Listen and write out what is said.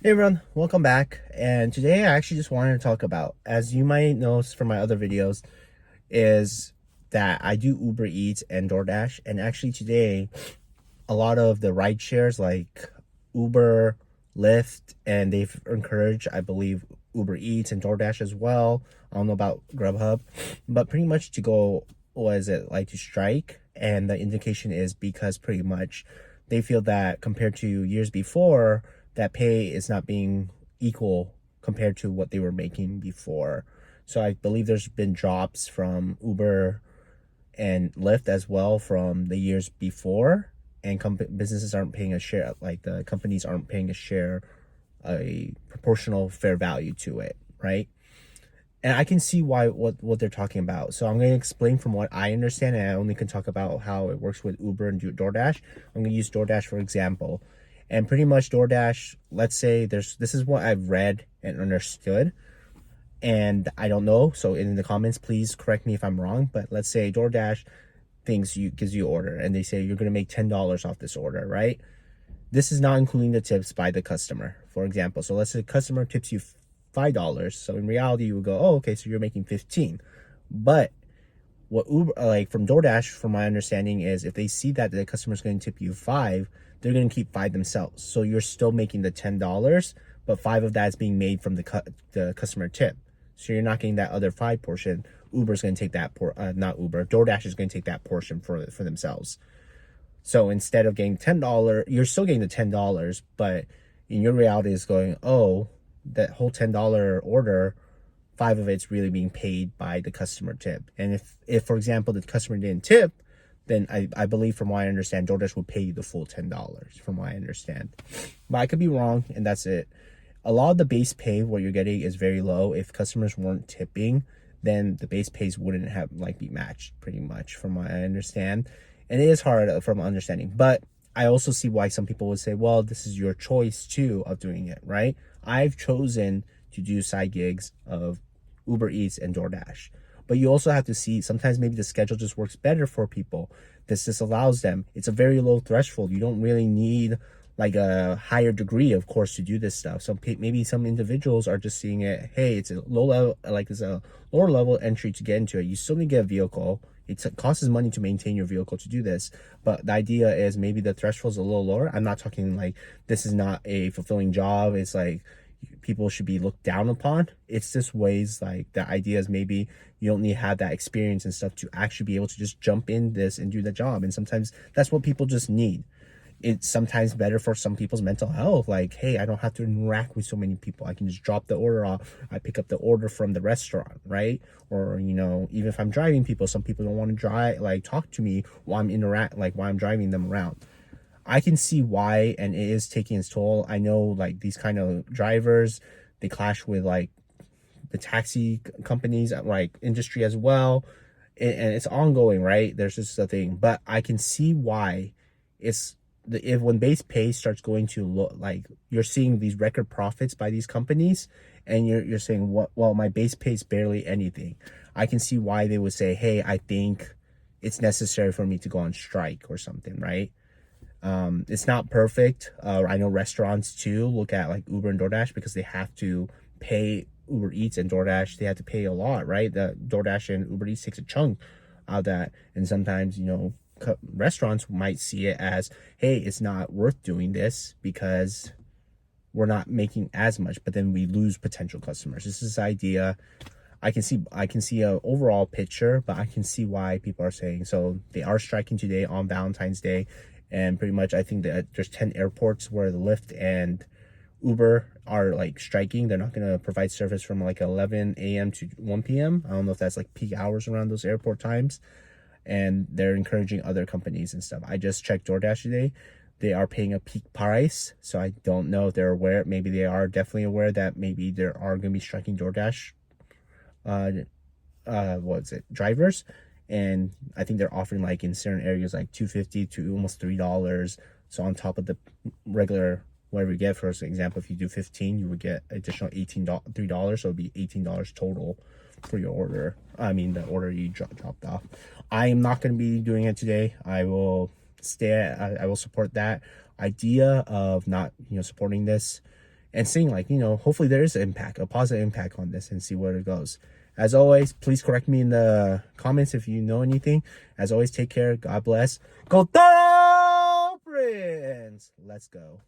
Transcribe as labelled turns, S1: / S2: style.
S1: Hey everyone, welcome back. And today I actually just wanted to talk about, as you might know from my other videos, is that I do Uber Eats and DoorDash. And actually today, a lot of the ride shares like Uber, Lyft, and they've encouraged, I believe, Uber Eats and DoorDash as well. I don't know about Grubhub, but pretty much to go, what is it, like to strike. And the indication is because pretty much they feel that compared to years before, that pay is not being equal compared to what they were making before. So I believe there's been drops from Uber and Lyft as well from the years before, and businesses aren't paying a share, like the companies aren't paying a share, a proportional fair value to it, right? And I can see why what they're talking about. So I'm going to explain from what I understand, and I only can talk about how it works with Uber and DoorDash. I'm going to use DoorDash for example. And pretty much DoorDash, let's say this is what I've read and understood, and I don't know. So in the comments, please correct me if I'm wrong. But let's say DoorDash gives you order, and they say you're going to make $10 off this order, right? This is not including the tips by the customer, for example. So let's say the customer tips you $5. So in reality, you would go, oh, okay, so you're making 15. But what Uber, like from DoorDash, from my understanding, is if they see that the customer's going to tip you 5, they're going to keep 5 themselves. So you're still making the $10, but 5 of that is being made from the customer tip. So you're not getting that other 5 portion. Uber's going to take that not Uber. DoorDash is going to take that portion for themselves. So instead of getting $10, you're still getting the $10, but in your reality is going, oh, that whole $10 order, 5 of it's really being paid by the customer tip. And if for example the customer didn't tip, then I believe, from what I understand, DoorDash will pay you the full $10, from what I understand. But I could be wrong, and that's it. A lot of the base pay, what you're getting, is very low. If customers weren't tipping, then the base pays wouldn't have be matched, pretty much, from what I understand. And it is hard from understanding. But I also see why some people would say, well, this is your choice too of doing it, right? I've chosen to do side gigs of Uber Eats and DoorDash. But you also have to see, sometimes maybe the schedule just works better for people. This just allows them. It's a very low threshold. You don't really need like a higher degree, of course, to do this stuff. So maybe some individuals are just seeing it, hey, it's a low level, like it's a lower level entry to get into it. You still need to get a vehicle. It costs money to maintain your vehicle to do this. But the idea is maybe the threshold is a little lower. I'm not talking like this is not a fulfilling job. It's like people should be looked down upon. It's just ways, like the idea is maybe you don't need to have that experience and stuff to actually be able to just jump in this and do the job. And sometimes that's what people just need. It's sometimes better for some people's mental health. Like, hey, I don't have to interact with so many people. I can just drop the order off. I pick up the order from the restaurant, right? Or, even if I'm driving people, some people don't want to talk to me while I'm driving them around. I can see why, and it is taking its toll. I know like these kind of drivers, they clash with like the taxi companies, like industry as well. And it's ongoing, right? There's just a thing, but I can see why if when base pay starts going to look like you're seeing these record profits by these companies, and you're saying, what? Well, my base pay is barely anything. I can see why they would say, hey, I think it's necessary for me to go on strike or something, right? It's not perfect. I know restaurants too look at like Uber and DoorDash because they have to pay Uber Eats and DoorDash. They have to pay a lot, right? The DoorDash and Uber Eats takes a chunk out of that. And sometimes, restaurants might see it as, hey, it's not worth doing this because we're not making as much, but then we lose potential customers. This is the idea. I can see a overall picture, but I can see why people are saying so. They are striking today on Valentine's Day. And pretty much, I think that there's 10 airports where the Lyft and Uber are like striking. They're not going to provide service from like 11 a.m. to 1 p.m. I don't know if that's like peak hours around those airport times. And they're encouraging other companies and stuff. I just checked DoorDash today. They are paying a peak price. So I don't know if they're aware. Maybe they are definitely aware that maybe there are going to be striking DoorDash drivers. And I think they're offering like in certain areas like $2.50 to almost $3. So on top of the regular whatever you get, for example, if you do 15, you would get additional $3. So it'd be $18 total for your order. I mean, the order you dropped off. I am not going to be doing it today. I will support that idea of not supporting this. and seeing, like, you know, hopefully there is an impact, a positive impact on this, and see where it goes. As always, please correct me in the comments if you know anything. As always, take care. God bless. Go Dolphins! Let's go.